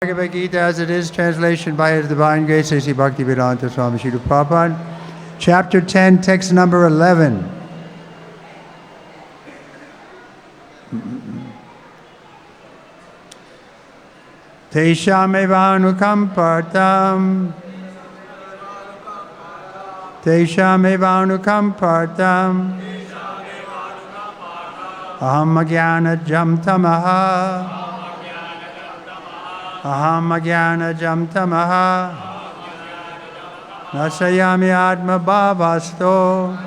Bhagavad-gita as it is, translation by His Divine Grace, A.C. Bhaktivedanta Swami Srila Prabhupada. Chapter 10, text number 11. Tesham evanukampartam Tesham evanukampartam Aham ajnanajam tamaha Aham ajnanajam tamaha Nasayami atma bhavasto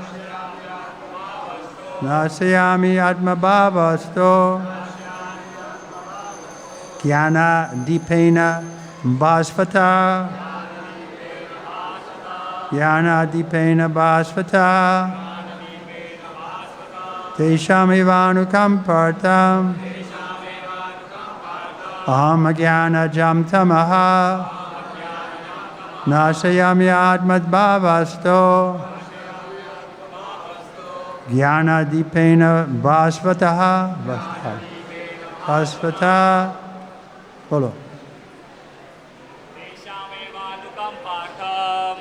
Nasayami atma bhavasto Jnana dipena bhasvata Jnana dipena bhasvata Tesham evanukampartam Aham ajnanajam tamaha Nasayami atmad bhavasto Jnana dipena bhasvataha Bhasvata Follow.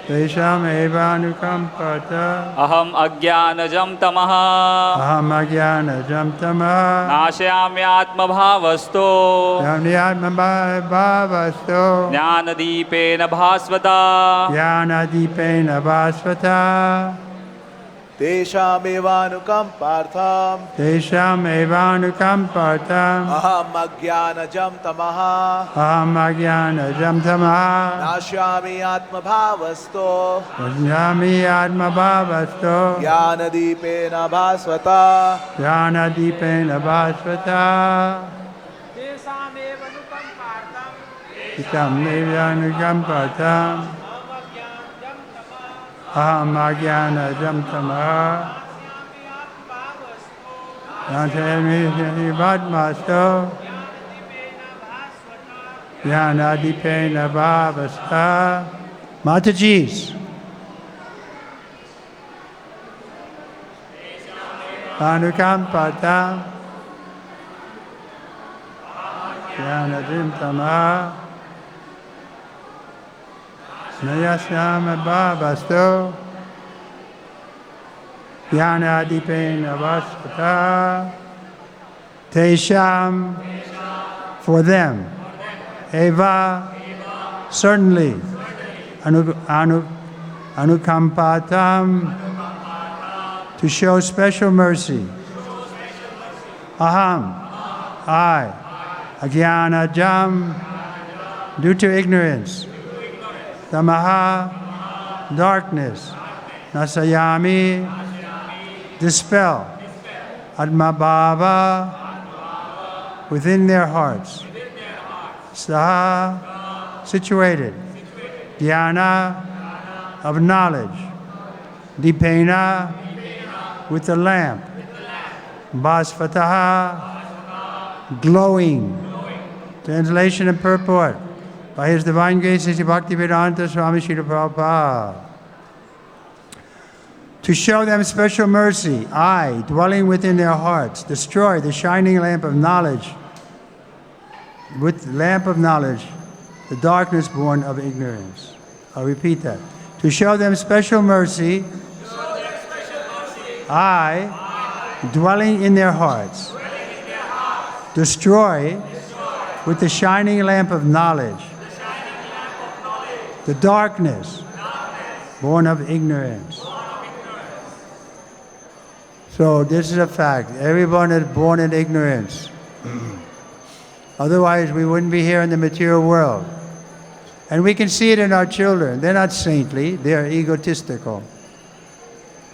Tesham evanukampartam Aham ajnanajam tamaha Aham ajnanajam tamaha Nashayami atma bhavasto Jnana atma bhavasto Jnanadipena bhasvata Jnana dipena bhasvata Tesham evanukampartam Tesham evanukampartam Aham ajnanajam tamaha Aham ajnanajam tamaha Nashyami atma bhavasto Nasayami atma bhavasto Jnanadipena bhasvata Jnana dipena bhasvata Tesham evanukampartam Aham ajnanajam tamaha Nasayami atmasto Jnana dipena bhavasta. Matajis. Anukampartam Jnanajam tamaha Nayasyama bhavasto Jnana dipena bhasvata Tesham, for them, eva, certainly, anukampatam, to show special mercy. Aham, I, ajnanajam, due to ignorance. Tamaha, darkness. Nasayami, dispel. Atmabhava, within their hearts. Saha, situated. Jnana, of knowledge. Dipena, with the lamp. Bhasvataha, glowing. Translation and purport by His Divine Grace, A.C. Bhaktivedanta Swami Srila Prabhupada. To show them special mercy, I, dwelling within their hearts, destroy the shining lamp of knowledge. With the lamp of knowledge, the darkness born of ignorance. I'll repeat that. To show them special mercy, I, dwelling in their hearts, destroy with the shining lamp of knowledge the darkness born of ignorance. So this is a fact. Everyone is born in ignorance. Otherwise, we wouldn't be here in the material world. And we can see it in our children. They're not saintly. They're egotistical.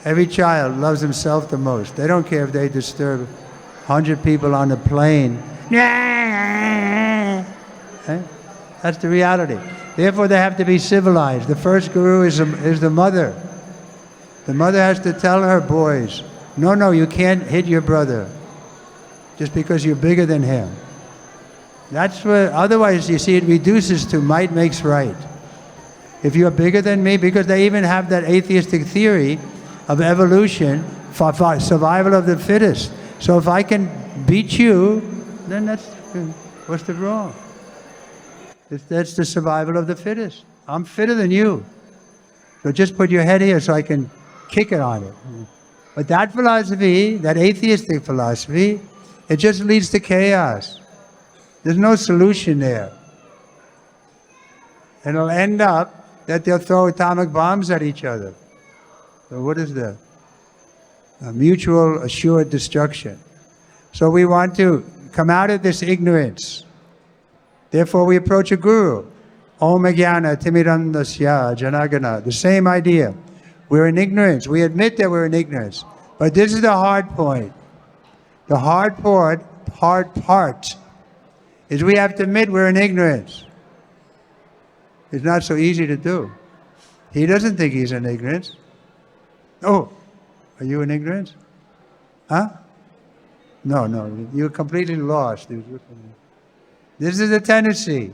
Every child loves himself the most. They don't care if they disturb 100 people on the plane. That's the reality. Therefore, they have to be civilized. The first guru is the mother. The mother has to tell her boys, no, you can't hit your brother just because you're bigger than him. That's what, otherwise, you see, it reduces to might makes right. If you're bigger than me, because they even have that atheistic theory of evolution, for survival of the fittest. So if I can beat you, then that's, what's the wrong? That's the survival of the fittest. I'm fitter than you. So just put your head here so I can kick it on it. But that philosophy, that atheistic philosophy, it just leads to chaos. There's no solution there. And it'll end up that they'll throw atomic bombs at each other. So what is that? A mutual assured destruction. So we want to come out of this ignorance. Therefore we approach a guru. Om Jnana Timirandasya Janagana. The same idea. We're in ignorance. We admit that we're in ignorance. But this is the hard point. The hard part is we have to admit we're in ignorance. It's not so easy to do. He doesn't think he's in ignorance. Oh, are you in ignorance? Huh? No, you're completely lost. This is a tendency.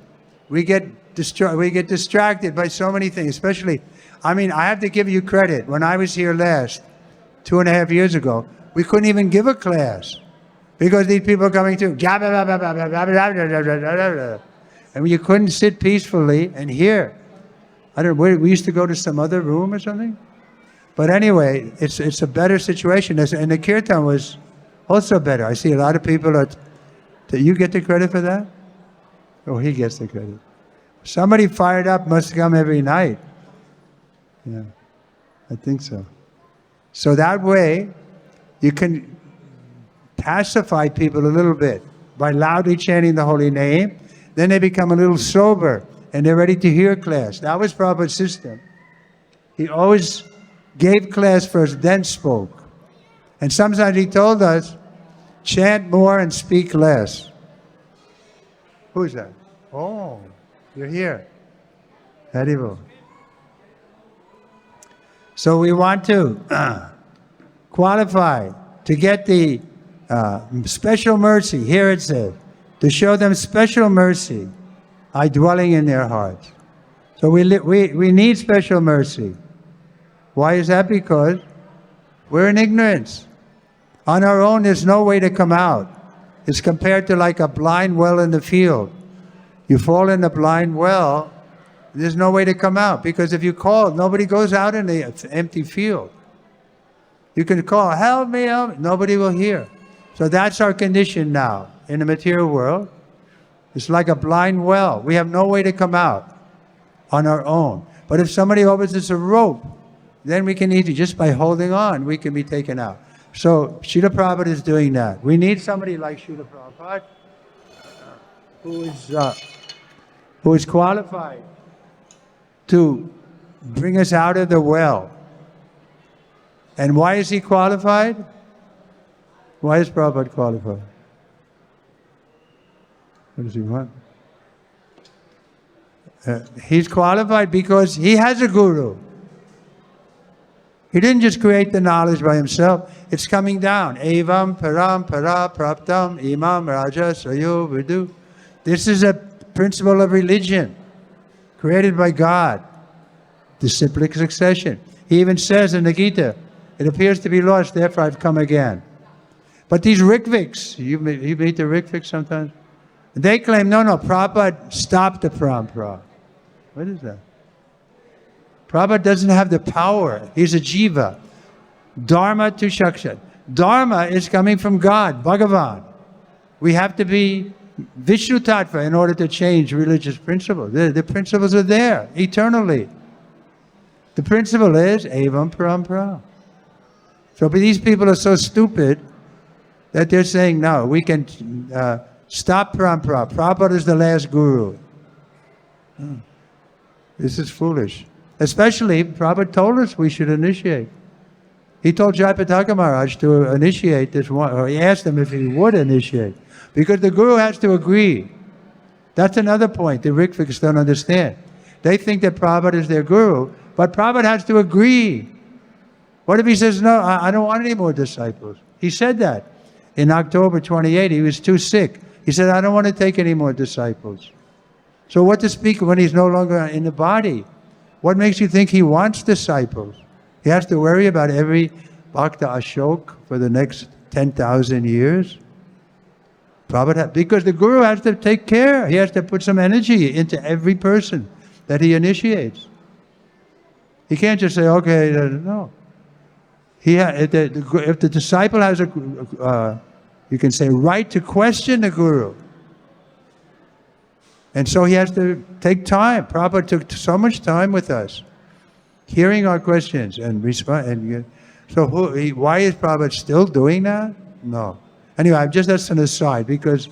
We get distracted by so many things, especially, I have to give you credit. When I was here last, 2.5 years ago, we couldn't even give a class because these people are coming through. And you couldn't sit peacefully and hear. We used to go to some other room or something. But anyway, it's a better situation. And the kirtan was also better. I see a lot of people do you get the credit for that? Oh, he gets the credit. Somebody fired up must come every night. Yeah, I think so. So that way, you can pacify people a little bit by loudly chanting the holy name. Then they become a little sober and they're ready to hear class. That was Prabhupada's system. He always gave class first, then spoke. And sometimes he told us, chant more and speak less. Who's that? Oh, you're here. Haribo. So we want to qualify to get the special mercy. Here it says, to show them special mercy, I dwelling in their hearts. So we need special mercy. Why is that? Because we're in ignorance. On our own, there's no way to come out. It's compared to like a blind well in the field. You fall in a blind well, there's no way to come out. Because if you call, nobody goes out in the empty field. You can call, help me, help me. Nobody will hear. So that's our condition now in the material world. It's like a blind well. We have no way to come out on our own. But if somebody offers us a rope, then we can easily, just by holding on, we can be taken out. So Srila Prabhupada is doing that. We need somebody like Srila Prabhupada who is qualified to bring us out of the well. And why is he qualified? Why is Prabhupada qualified? What does he want? He's qualified because he has a guru. He didn't just create the knowledge by himself. It's coming down. Evam param para praptam imam raja sayo vidu. This is a principle of religion created by God. Disciplic succession. He even says in the Gita, it appears to be lost, therefore I've come again. But these Rikviks, you meet the Rikviks sometimes? They claim, no, Prabhupada stopped the parampara. What is that? Prabhupada doesn't have the power. He's a jiva. Dharma to shakshat. Dharma is coming from God, Bhagavan. We have to be Vishnu Tattva in order to change religious principles. The principles are there, eternally. The principle is evam parampara. So but these people are so stupid that they're saying, no, we can stop parampara. Prabhupada is the last guru. This is foolish. Especially, Prabhupada told us we should initiate. He told Jayapataka Maharaj to initiate this one, or he asked him if he would initiate. Because the guru has to agree. That's another point the Rikviks don't understand. They think that Prabhupada is their guru, but Prabhupada has to agree. What if he says, no, I don't want any more disciples? He said that. In October 28, he was too sick. He said, I don't want to take any more disciples. So what to speak when he's no longer in the body? What makes you think he wants disciples? He has to worry about every Bhakta Ashok for the next 10,000 years. Because the Guru has to take care. He has to put some energy into every person that he initiates. He can't just say, okay, no. If the disciple has you can say, right to question the Guru. And so he has to take time. Prabhupada took so much time with us, hearing our questions and respond. So why is Prabhupada still doing that? No. Anyway, that's an aside, because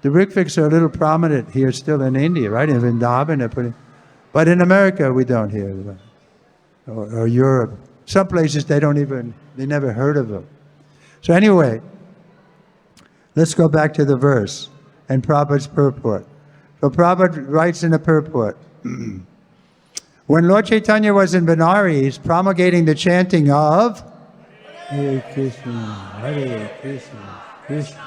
the Rikviks are a little prominent here still in India, right? In Vrindavan, but in America we don't hear them. Or Europe. Some places they never heard of them. So anyway, let's go back to the verse and Prabhupada's purport. So Prabhupada writes in the purport, when Lord Chaitanya was in Benares promulgating the chanting of Hare Krishna, Hare Krishna, Krishna,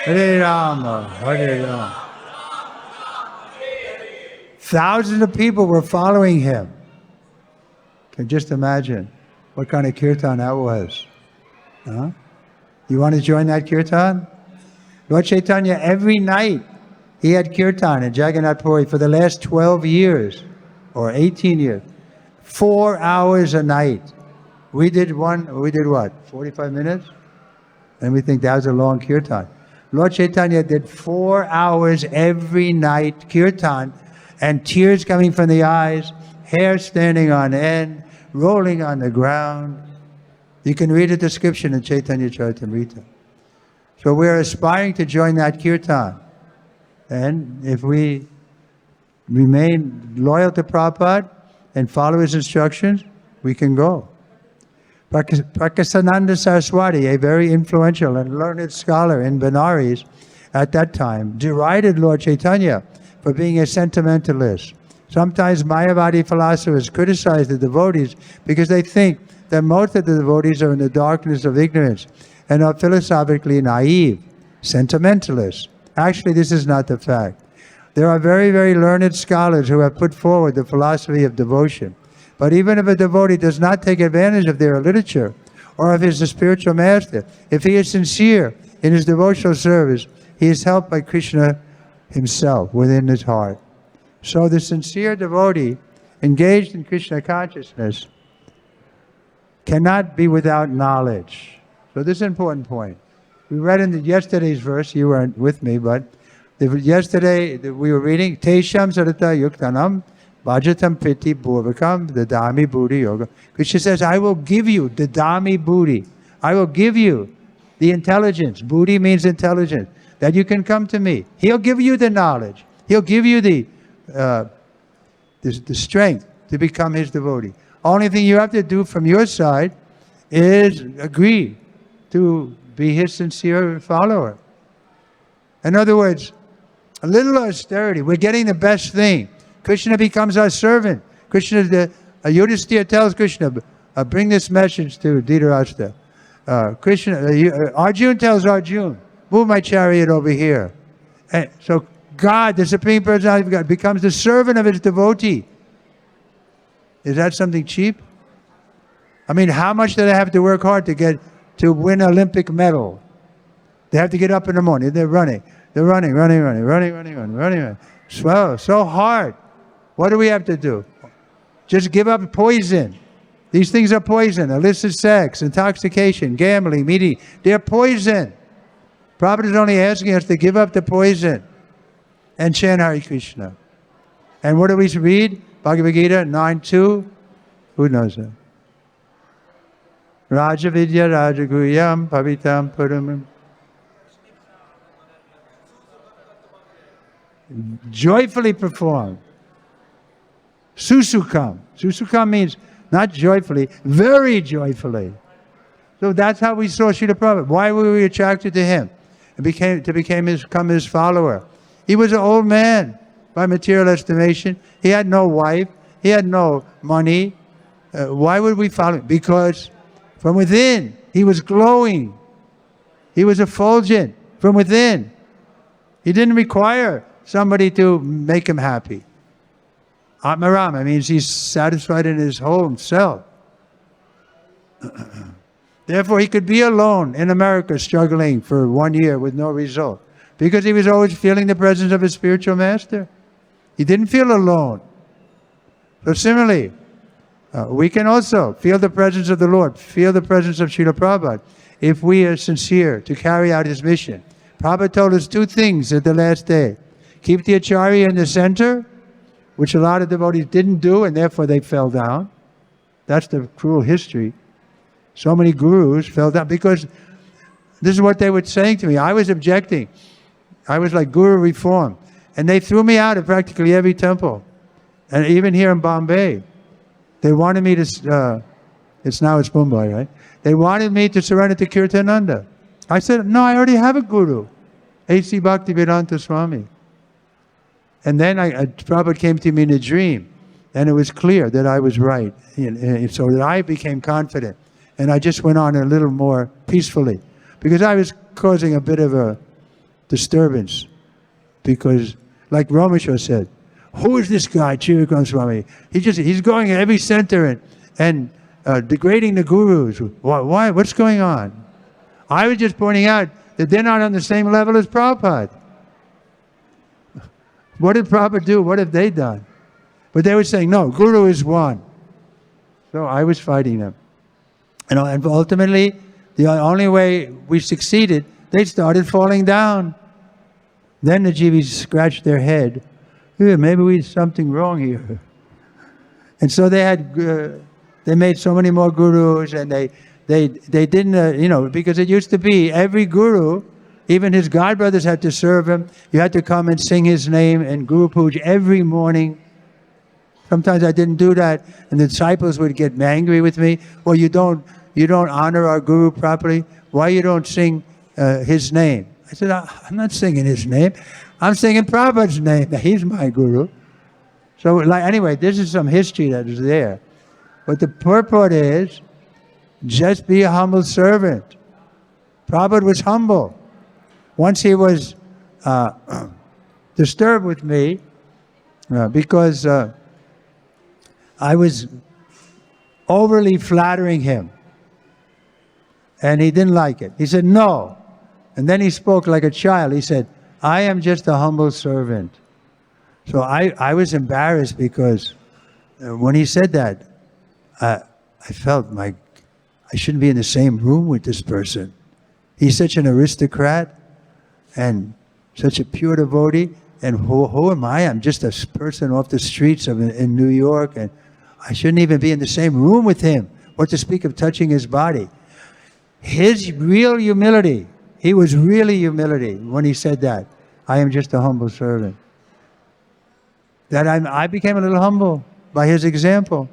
Hare Rama, Hare Rama. Thousands of people were following him. Can just imagine what kind of kirtan that was. Huh? You want to join that kirtan? Lord Chaitanya, every night, he had kirtan in Jagannath Puri for the last 12 years, or 18 years. 4 hours a night. We did what? 45 minutes? And we think that was a long kirtan. Lord Chaitanya did 4 hours every night kirtan, and tears coming from the eyes, hair standing on end, rolling on the ground. You can read a description in Chaitanya Charitamrita. So we're aspiring to join that kirtan. And if we remain loyal to Prabhupada and follow his instructions, we can go. Prakasananda Saraswati, a very influential and learned scholar in Benares at that time, derided Lord Chaitanya for being a sentimentalist. Sometimes Mayavadi philosophers criticize the devotees because they think that most of the devotees are in the darkness of ignorance and are philosophically naive, sentimentalists. Actually, this is not the fact. There are very, very learned scholars who have put forward the philosophy of devotion. But even if a devotee does not take advantage of their literature or of his spiritual master, if he is sincere in his devotional service, he is helped by Krishna himself within his heart. So the sincere devotee engaged in Krishna consciousness cannot be without knowledge. So this is an important point. We read in yesterday's verse, you weren't with me, but yesterday we were reading, Tesham Sarata Yuktanam Bhajatam Piti Bhuvakam Dadami Buddhi Yoga. Krishna says, I will give you Dadami Buddhi. I will give you the intelligence. Buddhi means intelligence. That you can come to me. He'll give you the knowledge. He'll give you the strength to become his devotee. Only thing you have to do from your side is agree to be his sincere follower. In other words, a little austerity. We're getting the best thing. Krishna becomes our servant. Yudhisthira tells Krishna, bring this message to Dhritarashtra. Arjuna tells Arjuna, move my chariot over here. And so God, the Supreme Personality of God, becomes the servant of his devotee. Is that something cheap? I mean, how much do they have to work hard to win an Olympic medal? They have to get up in the morning. They're running. So hard. What do we have to do? Just give up poison. These things are poison. Illicit sex, intoxication, gambling, meeting. They're poison. Prabhupada is only asking us to give up the poison and chant Hare Krishna. And what do we read? Bhagavad-gita 9:2. Who knows that? Raja Vidya Rajaguyam Pavitam Puramam. Joyfully perform. Susukam. Susukam means not joyfully, very joyfully. So that's how we saw Srila Prabhupada. Why were we attracted to him? To become his follower. He was an old man by material estimation. He had no wife. He had no money. Why would we follow him? Because from within, he was glowing. He was effulgent from within. He didn't require somebody to make him happy. Atmarama means he's satisfied in his whole self. Therefore, he could be alone in America struggling for 1 year with no result. Because he was always feeling the presence of his spiritual master. He didn't feel alone. So similarly, we can also feel the presence of the Lord, feel the presence of Srila Prabhupada, if we are sincere to carry out his mission. Prabhupada told us 2 things at the last day. Keep the Acharya in the center, which a lot of devotees didn't do, and therefore they fell down. That's the cruel history. So many gurus fell down because this is what they were saying to me. I was objecting. I was like guru reform. And they threw me out of practically every temple. And even here in Bombay, they wanted me to, it's Mumbai, right? They wanted me to surrender to Kirtananda. I said, no, I already have a guru, A.C. Bhaktivedanta Swami. And then Prabhupada came to me in a dream, and it was clear that I was right. So that I became confident. And I just went on a little more peacefully. Because I was causing a bit of a disturbance. Because, like Rameshwar said, who is this guy, Trivikram Swami? He's going at every center and degrading the gurus. Why? What's going on? I was just pointing out that they're not on the same level as Prabhupada. What did Prabhupada do? What have they done? But they were saying, no, Guru is one. So I was fighting them. And ultimately, the only way we succeeded, they started falling down. Then the Jivis scratched their head. Maybe we did something wrong here. And so they made so many more gurus, and they didn't, because it used to be every guru, even his godbrothers had to serve him. You had to come and sing his name and Guru Puja every morning. Sometimes I didn't do that, and the disciples would get angry with me. Well, you don't honor our guru properly. Why you don't sing his name? I said, I'm not singing his name. I'm singing Prabhupada's name. He's my guru. So anyway, this is some history that is there. But the purport is, just be a humble servant. Prabhupada was humble. Once he was disturbed with me because I was overly flattering him. And he didn't like it. He said, no. And then he spoke like a child. He said, I am just a humble servant. So I was embarrassed because when he said that, I felt I shouldn't be in the same room with this person. He's such an aristocrat and such a pure devotee. And who am I? I'm just a person off the streets in New York, and I shouldn't even be in the same room with him. What to speak of touching his body. His real humility, he was really humility when he said that. I am just a humble servant. That I became a little humble by his example.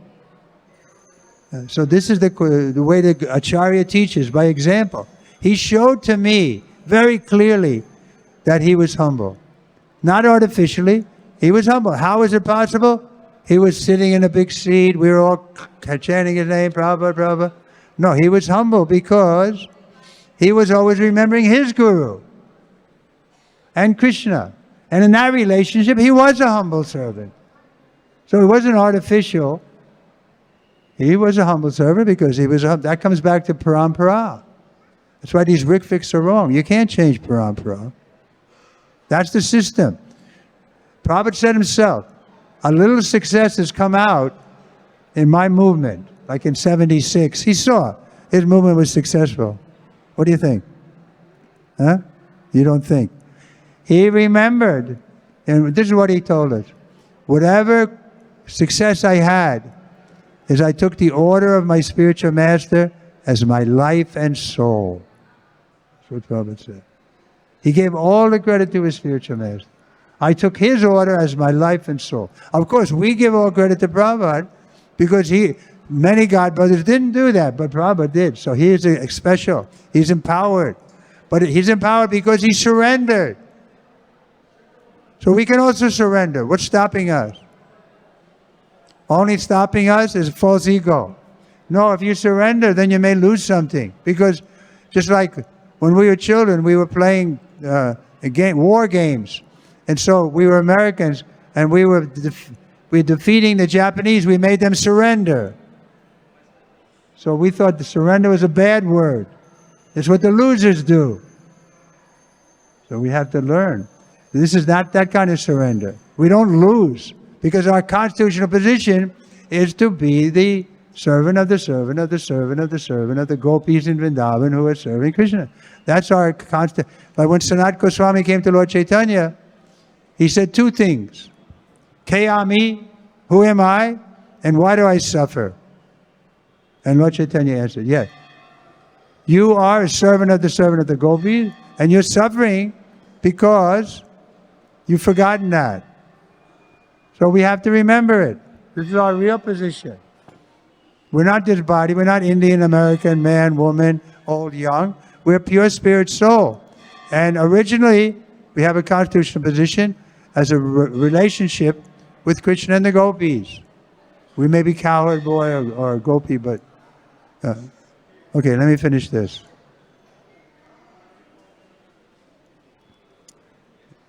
So this is the way the Acharya teaches, by example. He showed to me very clearly that he was humble. Not artificially, he was humble. How is it possible? He was sitting in a big seat, we were all chanting his name, Prabhupada, Prabhupada. No, he was humble because he was always remembering his guru and Krishna. And in that relationship, he was a humble servant. So it wasn't artificial. He was a humble servant because he was that comes back to parampara. That's why these Rikfiks are wrong. You can't change parampara. That's the system. Prabhupada said himself, a little success has come out in my movement, like in 76. He saw his movement was successful. What do you think? Huh? You don't think? He remembered, and this is what he told us. Whatever success I had, is I took the order of my spiritual master as my life and soul. That's what Prabhupada said. He gave all the credit to his spiritual master. I took his order as my life and soul. Of course, we give all credit to Prabhupada because many godbrothers didn't do that, but Prabhupada did. So he is special. He's empowered. But he's empowered because he surrendered. So we can also surrender. What's stopping us? Only stopping us is false ego. No, if you surrender, then you may lose something. Because just like when we were children, we were playing war games. And so we were Americans, and we were defeating the Japanese. We made them surrender. So we thought the surrender was a bad word. It's what the losers do. So we have to learn. This is not that kind of surrender. We don't lose, because our constitutional position is to be the servant of the servant of the servant of the servant of the gopis in Vrindavan who are serving Krishna. That's our constant. But when Sanat Goswami came to Lord Chaitanya, he said two things. Kayami, who am I, and why do I suffer? And Lord Chaitanya answered, yes. You are a servant of the gopis, and you're suffering because you've forgotten that. So we have to remember it. This is our real position. We're not this body. We're not Indian, American, man, woman, old, young. We're pure spirit soul. And originally, we have a constitutional position as a relationship with Krishna and the gopis. We may be cowherd boy or gopi, but... okay, let me finish this.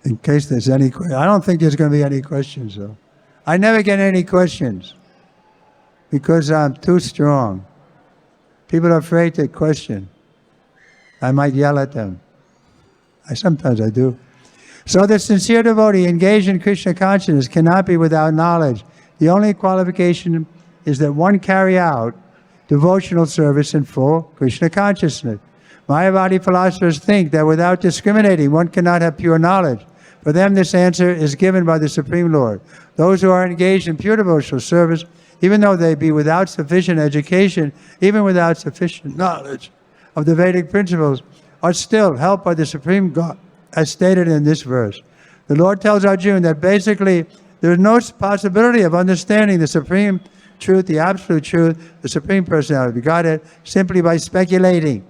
In case there's any questions. I don't think there's going to be any questions, though. I never get any questions because I'm too strong. People are afraid to question. I might yell at them. Sometimes I do. So the sincere devotee engaged in Krishna consciousness cannot be without knowledge. The only qualification is that one carry out devotional service in full Krishna consciousness. Mayavadi philosophers think that without discriminating, one cannot have pure knowledge. For them, this answer is given by the Supreme Lord. Those who are engaged in pure devotional service, even though they be without sufficient education, even without sufficient knowledge of the Vedic principles, are still helped by the Supreme God, as stated in this verse. The Lord tells Arjuna that basically there is no possibility of understanding the Supreme Truth, the Absolute Truth, the Supreme Personality of Godhead, simply by speculating.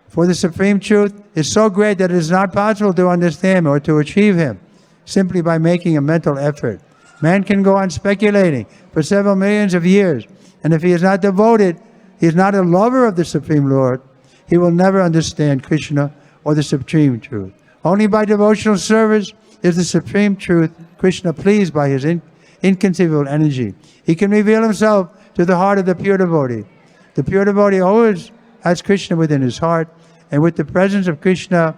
For the Supreme Truth is so great that it is not possible to understand or to achieve Him simply by making a mental effort. Man can go on speculating for several millions of years, and if he is not devoted, he is not a lover of the Supreme Lord, he will never understand Krishna or the Supreme Truth. Only by devotional service is the Supreme Truth, Krishna, pleased by His inconceivable energy. He can reveal Himself to the heart of the pure devotee. The pure devotee always has Krishna within his heart, and with the presence of Krishna,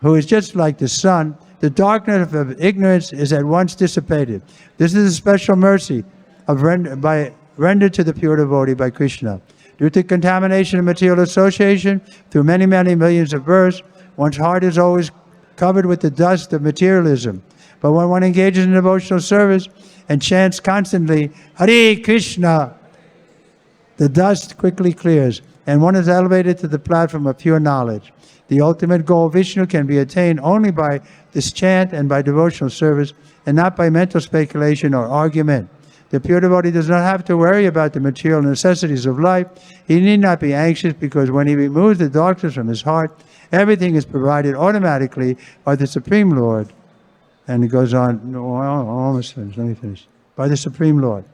who is just like the sun, the darkness of ignorance is at once dissipated. This is a special mercy rendered to the pure devotee by Krishna. Due to contamination of material association, through many, many millions of births, one's heart is always covered with the dust of materialism. But when one engages in devotional service and chants constantly, Hare Krishna, the dust quickly clears, and one is elevated to the platform of pure knowledge. The ultimate goal of Vishnu can be attained only by this chant and by devotional service, and not by mental speculation or argument. The pure devotee does not have to worry about the material necessities of life. He need not be anxious, because when he removes the darkness from his heart, everything is provided automatically by the Supreme Lord. And it goes on, no, almost finished, let me finish. By the Supreme Lord,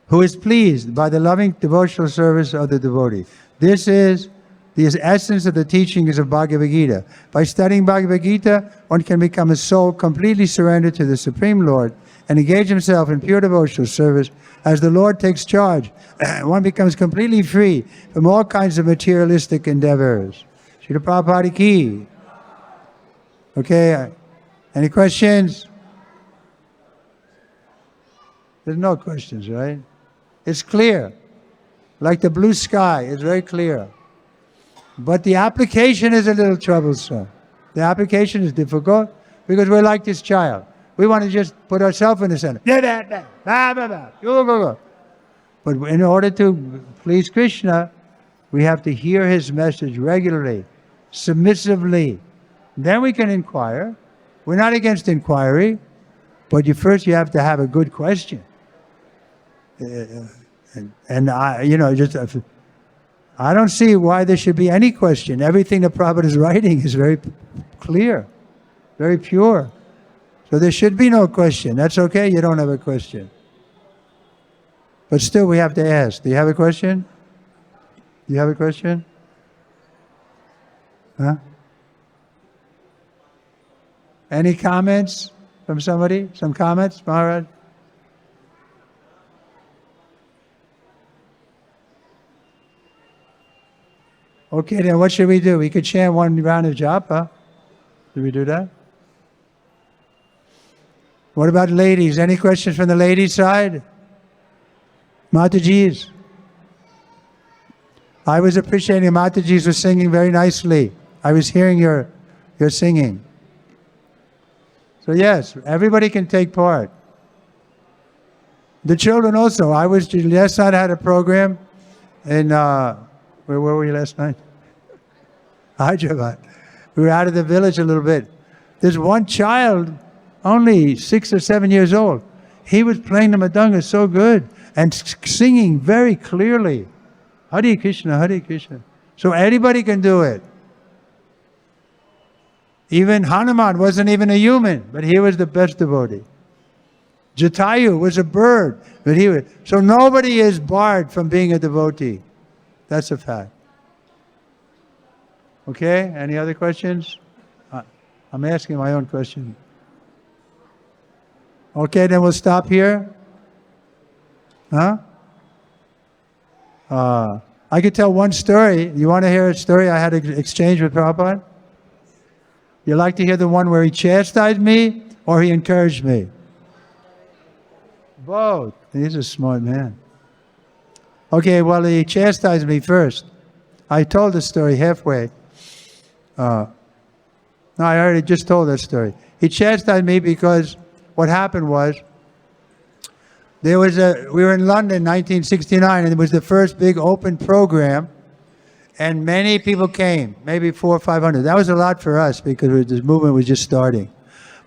who is pleased by the loving devotional service of the devotee. This is the essence of the teachings of Bhagavad-gita. By studying Bhagavad-gita, one can become a soul completely surrendered to the Supreme Lord and engage himself in pure devotional service. As the Lord takes charge, one becomes completely free from all kinds of materialistic endeavors. Srila Prabhupada ki. Okay, any questions? There's no questions, right? It's clear. Like the blue sky, it's very clear. But the application is a little troublesome. The application is difficult because we're like this child. We want to just put ourselves in the center. But in order to please Krishna, we have to hear His message regularly, submissively. Then we can inquire. We're not against inquiry, but first you have to have a good question. I don't see why there should be any question. Everything that Prabhupada is writing is very clear, very pure. So there should be no question. That's okay, you don't have a question. But still we have to ask. Do you have a question? Do you have a question? Huh? Any comments from somebody? Some comments, Maharaj? Okay, then what should we do? We could chant one round of japa. Should we do that? What about ladies? Any questions from the ladies' side? Mataji's? I was appreciating Mataji's was singing very nicely. I was hearing your singing. So yes, everybody can take part. The children also. Last night I had a program in, where were we last night? Hyderabad. We were out of the village a little bit. There's one child, only 6 or 7 years old. He was playing the madanga so good and singing very clearly. Hare Krishna, Hare Krishna. So anybody can do it. Even Hanuman wasn't even a human, but he was the best devotee. Jatayu was a bird, but so nobody is barred from being a devotee. That's a fact. Okay, any other questions? I'm asking my own question. Okay, then we'll stop here. Huh? I could tell one story. You want to hear a story I had an exchange with Prabhupada? You like to hear the one where he chastised me or he encouraged me? Both. He's a smart man. Okay, well, he chastised me first. I told the story halfway. No, I already just told that story. He chastised me because what happened was, we were in London in 1969, and it was the first big open program, and many people came, maybe 400 or 500. That was a lot for us because this movement was just starting.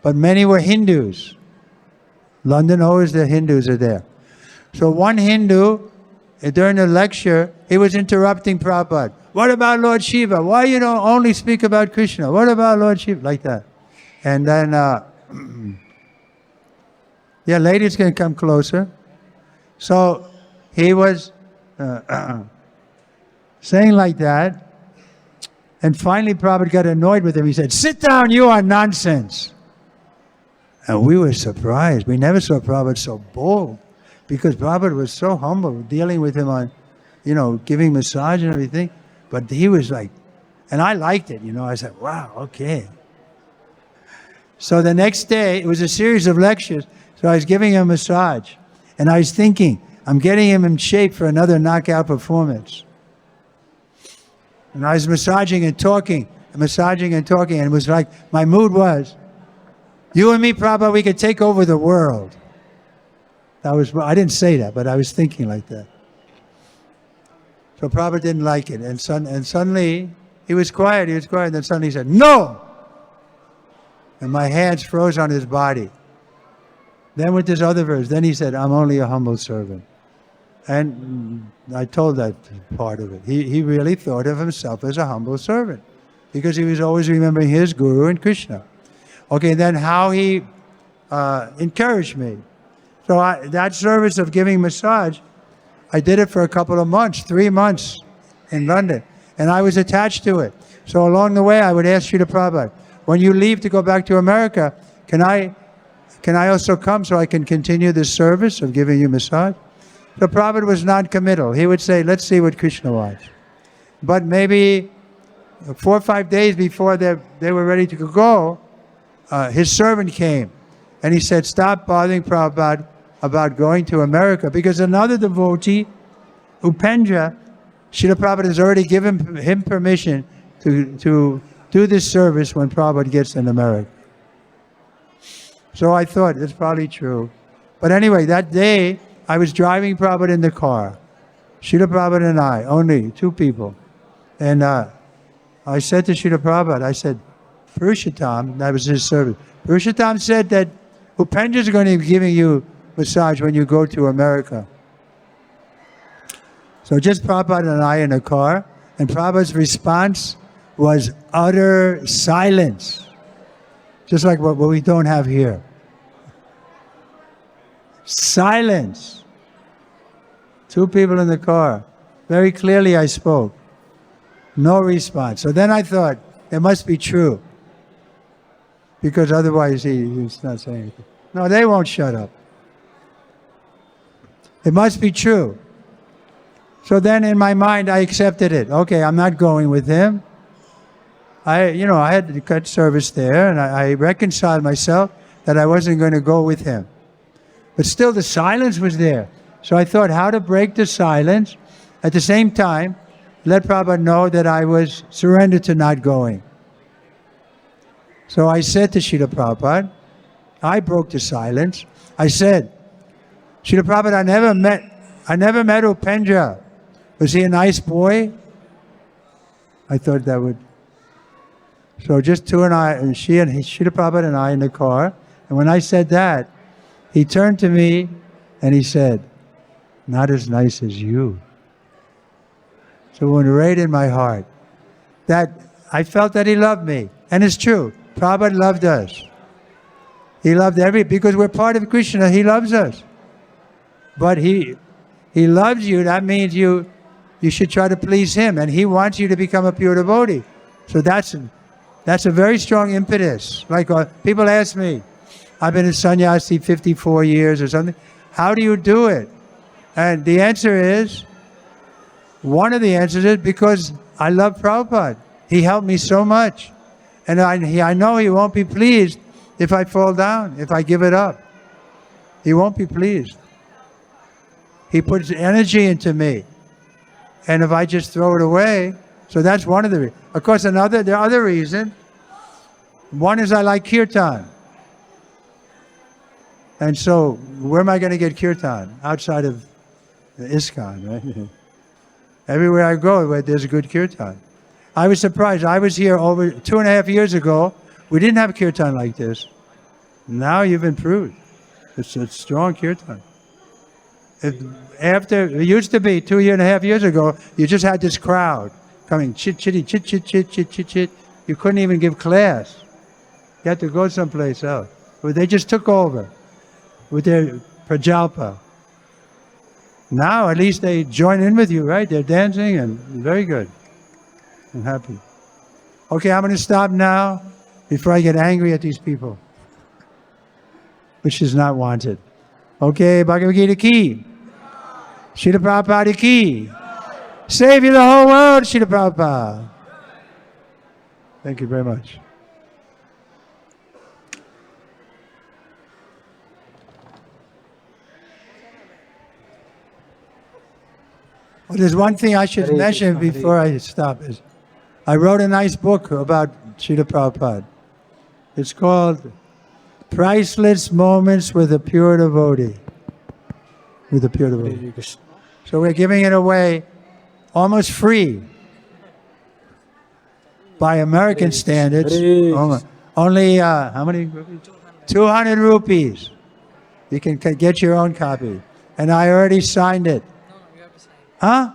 But many were Hindus. London, always the Hindus are there. So one Hindu, during the lecture, he was interrupting Prabhupada. What about Lord Shiva? Why you don't only speak about Krishna? What about Lord Shiva? Like that. And then, yeah, ladies can come closer. So he was saying like that. And finally Prabhupada got annoyed with him. He said, "Sit down, you are nonsense." And we were surprised. We never saw Prabhupada so bold. Because Prabhupada was so humble, dealing with him on, giving massage and everything. But he was like, and I liked it, I said, wow, okay. So the next day, it was a series of lectures. So I was giving him a massage. And I was thinking, I'm getting him in shape for another knockout performance. And I was massaging and talking. And it was like, my mood was, you and me, Prabhupada, we could take over the world. I didn't say that, but I was thinking like that. So Prabhupada didn't like it. And suddenly, he was quiet. And then suddenly he said, "No!" And my hands froze on his body. Then with this other verse, then he said, "I'm only a humble servant." And I told that part of it. He really thought of himself as a humble servant. Because he was always remembering his Guru and Krishna. Okay, then how he encouraged me. So that service of giving massage, I did it for a couple of months, 3 months in London. And I was attached to it. So along the way, I would ask Srila Prabhupada, when you leave to go back to America, can I also come so I can continue this service of giving you massage? So Prabhupada was non-committal. He would say, let's see what Krishna wants. But maybe 4 or 5 days before they were ready to go, his servant came. And he said, stop bothering Prabhupada about going to America, because another devotee, Upendra, Srila Prabhupada has already given him permission to do this service when Prabhupada gets in America. So I thought, it's probably true. But anyway, that day, I was driving Prabhupada in the car. Srila Prabhupada and I, only 2 people. And I said to Srila Prabhupada, I said, Purushottam, that was his service. Purushottam said that Upendra is going to be giving you massage when you go to America. So just Prabhupada and I in a car, and Prabhupada's response was utter silence. Just like what we don't have here. Silence. 2 people in the car. Very clearly I spoke. No response. So then I thought, it must be true. Because otherwise he's not saying anything. No, they won't shut up. It must be true. So then in my mind, I accepted it. Okay, I'm not going with him. I had to cut service there, and I reconciled myself that I wasn't going to go with him. But still, the silence was there. So I thought how to break the silence. At the same time, let Prabhupada know that I was surrendered to not going. So I said to Srila Prabhupada, I broke the silence. I said, Srila Prabhupada, I never met Upendra. Was he a nice boy? I thought that would. So just two and I, and she and Srila Prabhupada and I in the car. And when I said that, he turned to me and he said, not as nice as you. So it went right in my heart. That I felt that he loved me. And it's true. Prabhupada loved us. He loved because we're part of Krishna, he loves us. But he loves you, that means you should try to please him. And he wants you to become a pure devotee. So that's a very strong impetus. Like people ask me, I've been in sannyasi 54 years or something. How do you do it? And the answer is, one of the answers is because I love Prabhupada. He helped me so much. And I know he won't be pleased if I fall down, if I give it up. He won't be pleased. He puts energy into me. And if I just throw it away, so that's one of the reasons. Of course, there are other reasons. One is I like kirtan. And so, where am I going to get kirtan? Outside of the ISKCON, right? Everywhere I go, there's a good kirtan. I was surprised. I was here over 2.5 years ago. We didn't have kirtan like this. Now you've improved. It's a strong kirtan. It used to be 2.5 years ago, you just had this crowd coming, chit, chitty, chit, chit, chit, chit, chit, chit. You couldn't even give class. You had to go someplace else. But they just took over with their prajalpa. Now, at least they join in with you, right? They're dancing and very good. I'm happy. Okay, I'm going to stop now before I get angry at these people, which is not wanted. Okay, Bhagavad-gita ki. Srila Prabhupada ki. Save you the whole world, Srila Prabhupada. Thank you very much. Well, there's one thing I should mention before I stop. Is I wrote a nice book about Srila Prabhupada. It's called Priceless Moments with a Pure Devotee. With a pure devotee. So we're giving it away almost free by American standards. Only how many rupees? 200 rupees. You can get your own copy. And I already signed it. No, you have to sign. Huh?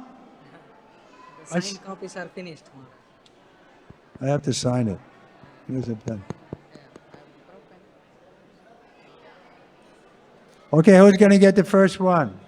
The signed copies are finished. I have to sign it. Here's a pen. Okay, who's going to get the first one?